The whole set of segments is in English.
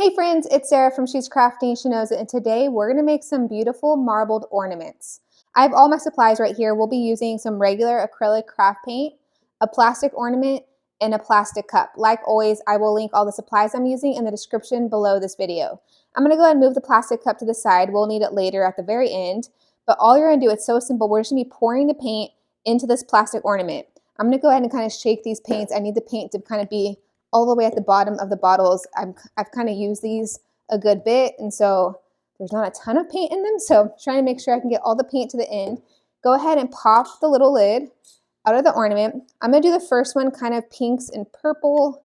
Hey friends, it's Sarah from She's Crafting, She Knows It, and today we're going to make some beautiful marbled ornaments. I have all my supplies right here. We'll be using some regular acrylic craft paint, a plastic ornament, and a plastic cup. Like always, I will link all the supplies I'm using in the description below this video. I'm going to go ahead and move the plastic cup to the side. We'll need it later at the very end, but all you're going to do, it's so simple. We're just going to be pouring the paint into this plastic ornament. I'm going to go ahead and kind of shake these paints. I need the paint to kind of be all the way at the bottom of the bottles. I've kind of used these a good bit, and so there's not a ton of paint in them, so I'm trying to make sure I can get all the paint to the end. Go ahead and pop the little lid out of the ornament. I'm going to do the first one kind of pinks and purple,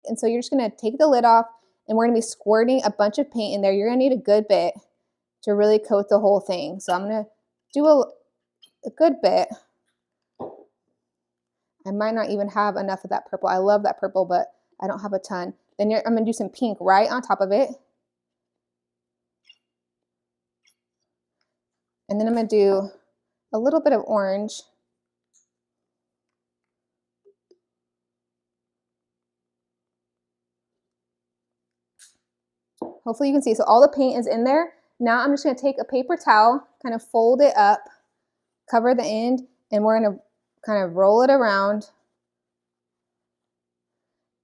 and so you're just going to take the lid off, and we're going to be squirting a bunch of paint in there. You're going to need a good bit to really coat the whole thing, so I'm going to do a good bit. I might not even have enough of that purple. I love that purple, but I don't have a ton. Then I'm going to do some pink right on top of it. And then I'm going to do a little bit of orange. Hopefully you can see. So all the paint is in there. Now I'm just going to take a paper towel, kind of fold it up, cover the end, and we're going to kind of roll it around.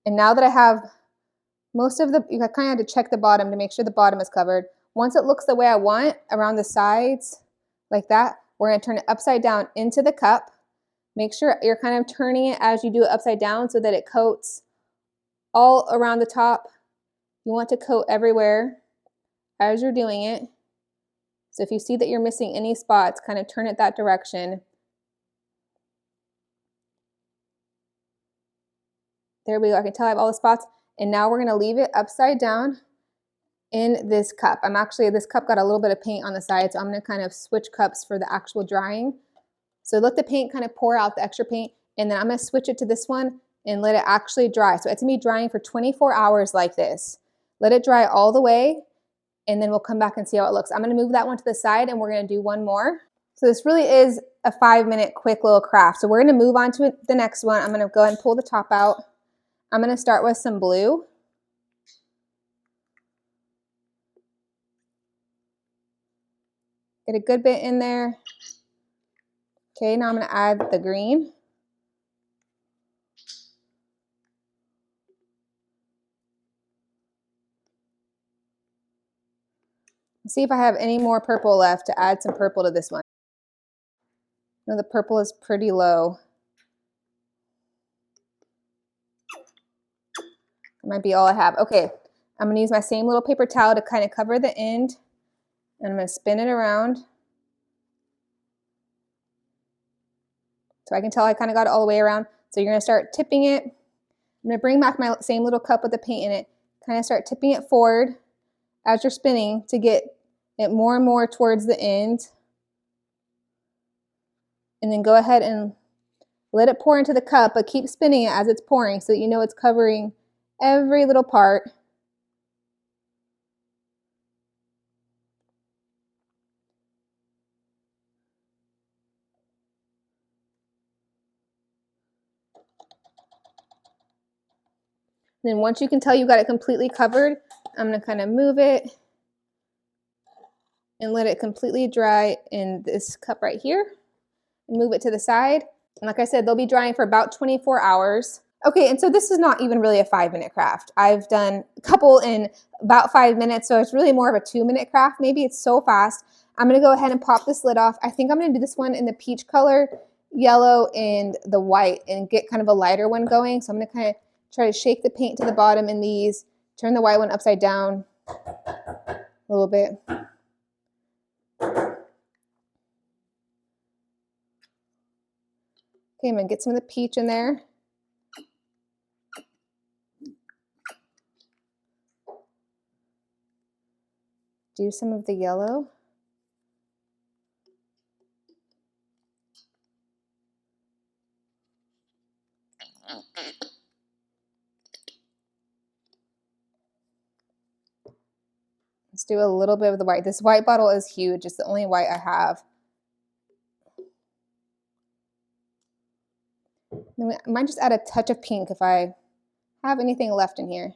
And now that I have most of you kind of have to check the bottom to make sure the bottom is covered. Once it looks the way I want around the sides, like that, we're going to turn it upside down into the cup. Make sure you're kind of turning it as you do it upside down so that it coats all around the top. You want to coat everywhere as you're doing it. So if you see that you're missing any spots, kind of turn it that direction. There we go. I can tell I have all the spots. And now we're going to leave it upside down in this cup. This cup got a little bit of paint on the side, so I'm going to kind of switch cups for the actual drying. So let the paint kind of pour out the extra paint, and then I'm going to switch it to this one and let it actually dry. So it's going to be drying for 24 hours like this. Let it dry all the way, and then we'll come back and see how it looks. I'm going to move that one to the side, and we're going to do one more. So this really is a 5-minute quick little craft. So we're going to move on to the next one. I'm going to go ahead and pull the top out. I'm going to start with some blue. Get a good bit in there. Okay, now I'm going to add the green. See if I have any more purple left to add some purple to this one. No, the purple is pretty low. That might be all I have. Okay, I'm going to use my same little paper towel to kind of cover the end. And I'm going to spin it around. So I can tell I kind of got it all the way around. So you're going to start tipping it. I'm going to bring back my same little cup with the paint in it. Kind of start tipping it forward as you're spinning to get it more and more towards the end. And then go ahead and let it pour into the cup, but keep spinning it as it's pouring so that you know it's covering every little part. And then once you can tell you got it completely covered, I'm going to kind of move it and let it completely dry in this cup right here. And move it to the side. And like I said, they'll be drying for about 24 hours. Okay, and so this is not even really a 5-minute craft. I've done a couple in about 5 minutes, so it's really more of a 2-minute craft. Maybe it's so fast. I'm going to go ahead and pop this lid off. I think I'm going to do this one in the peach color, yellow, and the white, and get kind of a lighter one going. So I'm going to kind of try to shake the paint to the bottom in these, turn the white one upside down a little bit. Okay, I'm going to get some of the peach in there. Do some of the yellow. Let's do a little bit of the white. This white bottle is huge. It's the only white I have. I might just add a touch of pink if I have anything left in here.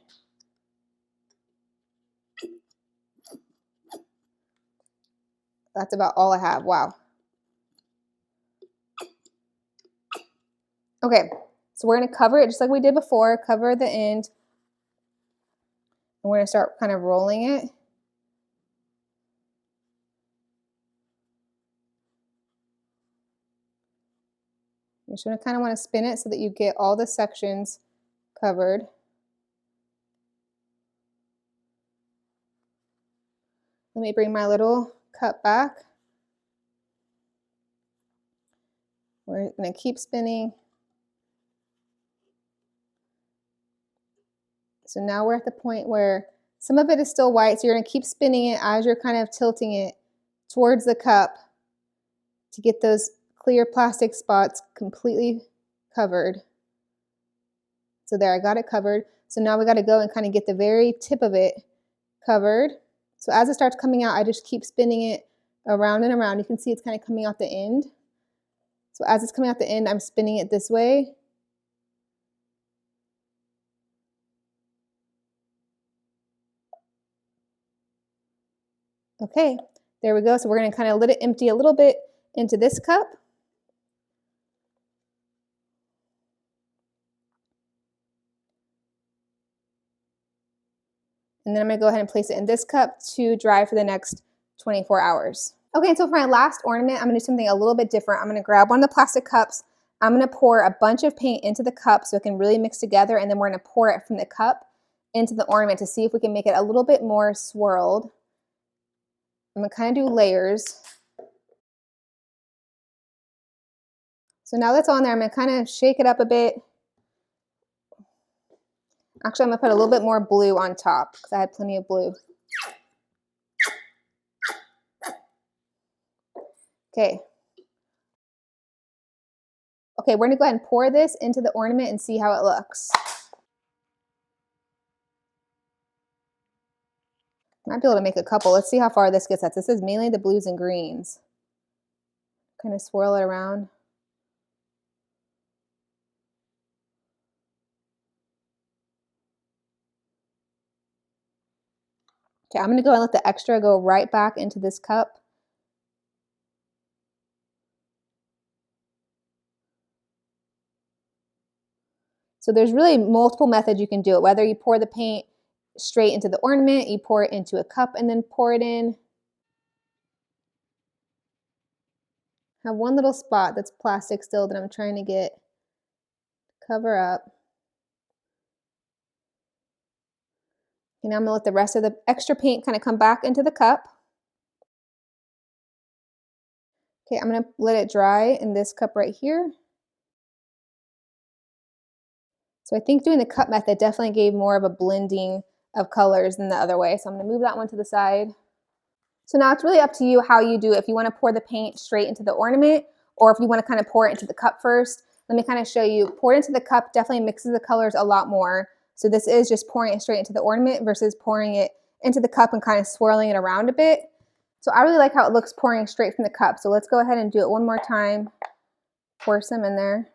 That's about all I have. Wow. Okay, so we're going to cover it just like we did before, cover the end, and we're going to start kind of rolling it. You're just going to kind of want to spin it so that you get all the sections covered. Let me bring my little cup back. We're going to keep spinning. So now we're at the point where some of it is still white, so you're going to keep spinning it as you're kind of tilting it towards the cup to get those clear plastic spots completely covered. So there, I got it covered. So now we got to go and kind of get the very tip of it covered. So as it starts coming out, I just keep spinning it around and around. You can see it's kind of coming out the end. So as it's coming out the end, I'm spinning it this way. Okay, there we go. So we're going to kind of let it empty a little bit into this cup. And then I'm going to go ahead and place it in this cup to dry for the next 24 hours. Okay, so for my last ornament, I'm going to do something a little bit different. I'm going to grab one of the plastic cups. I'm going to pour a bunch of paint into the cup so it can really mix together, and then we're going to pour it from the cup into the ornament to see if we can make it a little bit more swirled. I'm going to kind of do layers. So now that's on there, I'm going to kind of shake it up a bit. Actually, I'm going to put a little bit more blue on top because I had plenty of blue. Okay. Okay, we're going to go ahead and pour this into the ornament and see how it looks. Might be able to make a couple. Let's see how far this gets us. This is mainly the blues and greens. Kind of swirl it around. Okay, I'm going to go and let the extra go right back into this cup. So there's really multiple methods you can do it, whether you pour the paint straight into the ornament, you pour it into a cup and then pour it in. I have one little spot that's plastic still that I'm trying to get cover up. And now I'm going to let the rest of the extra paint kind of come back into the cup. Okay, I'm going to let it dry in this cup right here. So I think doing the cup method definitely gave more of a blending of colors than the other way. So I'm going to move that one to the side. So now it's really up to you how you do it. If you want to pour the paint straight into the ornament, or if you want to kind of pour it into the cup first. Let me kind of show you. Pour it into the cup definitely mixes the colors a lot more. So this is just pouring it straight into the ornament versus pouring it into the cup and kind of swirling it around a bit. So I really like how it looks pouring straight from the cup. So let's go ahead and do it one more time. Pour some in there.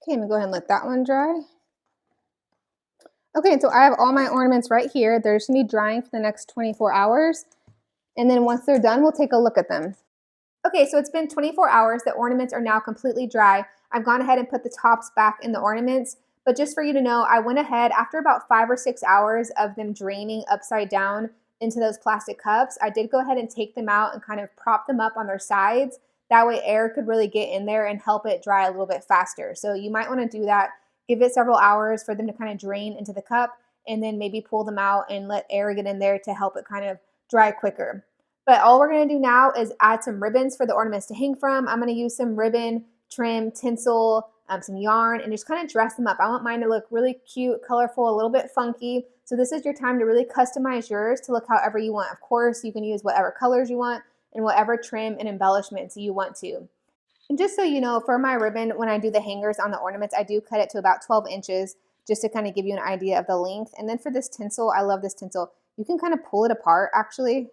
Okay, I'm gonna go ahead and let that one dry. Okay, so I have all my ornaments right here. They're just gonna be drying for the next 24 hours. And then once they're done, we'll take a look at them. Okay, so it's been 24 hours. The ornaments are now completely dry. I've gone ahead and put the tops back in the ornaments. But just for you to know, I went ahead after about 5 or 6 hours of them draining upside down into those plastic cups. I did go ahead and take them out and kind of prop them up on their sides. That way air could really get in there and help it dry a little bit faster. So you might want to do that. Give it several hours for them to kind of drain into the cup, and then maybe pull them out and let air get in there to help it kind of dry quicker. But all we're going to do now is add some ribbons for the ornaments to hang from. I'm going to use some ribbon, trim, tinsel, some yarn, and just kind of dress them up. I want mine to look really cute, colorful, a little bit funky. So this is your time to really customize yours to look however you want. Of course, you can use whatever colors you want and whatever trim and embellishments you want to. And just so you know, for my ribbon, when I do the hangers on the ornaments, I do cut it to about 12 inches just to kind of give you an idea of the length. And then for this tinsel, I love this tinsel. You can kind of pull it apart actually,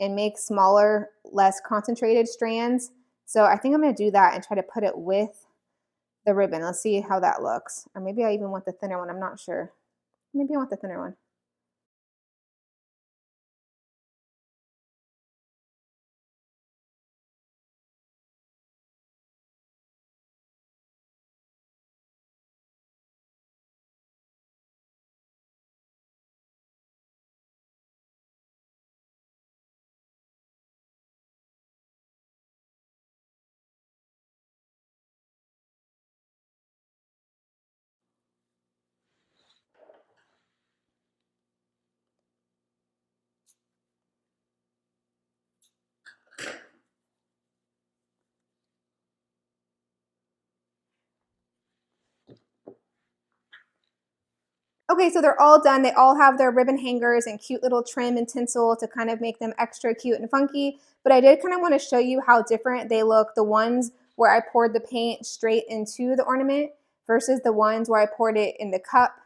and make smaller, less concentrated strands. So I think I'm going to do that and try to put it with the ribbon. Let's see how that looks. Or maybe I even want the thinner one. I'm not sure. Maybe I want the thinner one. Okay, so they're all done. They all have their ribbon hangers and cute little trim and tinsel to kind of make them extra cute and funky. But I did kind of want to show you how different they look. The ones where I poured the paint straight into the ornament versus the ones where I poured it in the cup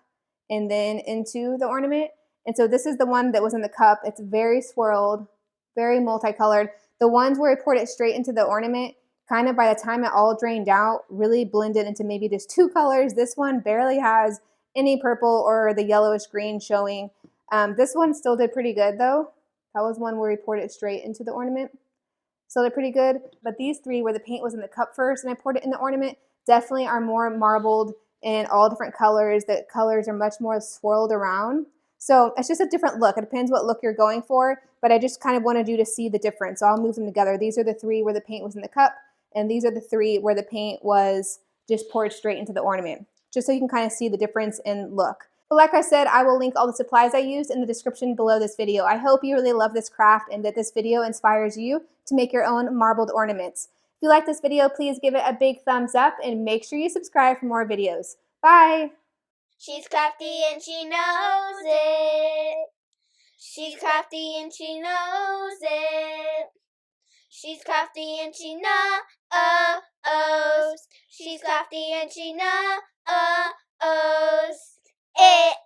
and then into the ornament. And so this is the one that was in the cup. It's very swirled, very multicolored. The ones where I poured it straight into the ornament, kind of by the time it all drained out, really blended into maybe just two colors. This one barely has any purple or the yellowish green showing. This one still did pretty good though. That was one where we poured it straight into the ornament. Still did pretty good. But these three where the paint was in the cup first and I poured it in the ornament definitely are more marbled in all different colors. The colors are much more swirled around. So it's just a different look. It depends what look you're going for, but I just kind of wanted you to see the difference. So I'll move them together. These are the three where the paint was in the cup, and these are the three where the paint was just poured straight into the ornament, just so you can kind of see the difference in look. But like I said, I will link all the supplies I used in the description below this video. I hope you really love this craft and that this video inspires you to make your own marbled ornaments. If you like this video, please give it a big thumbs up and make sure you subscribe for more videos. Bye! She's crafty and she knows it. She's crafty and she knows it. She's crafty and she knows. She's crafty and she knows it.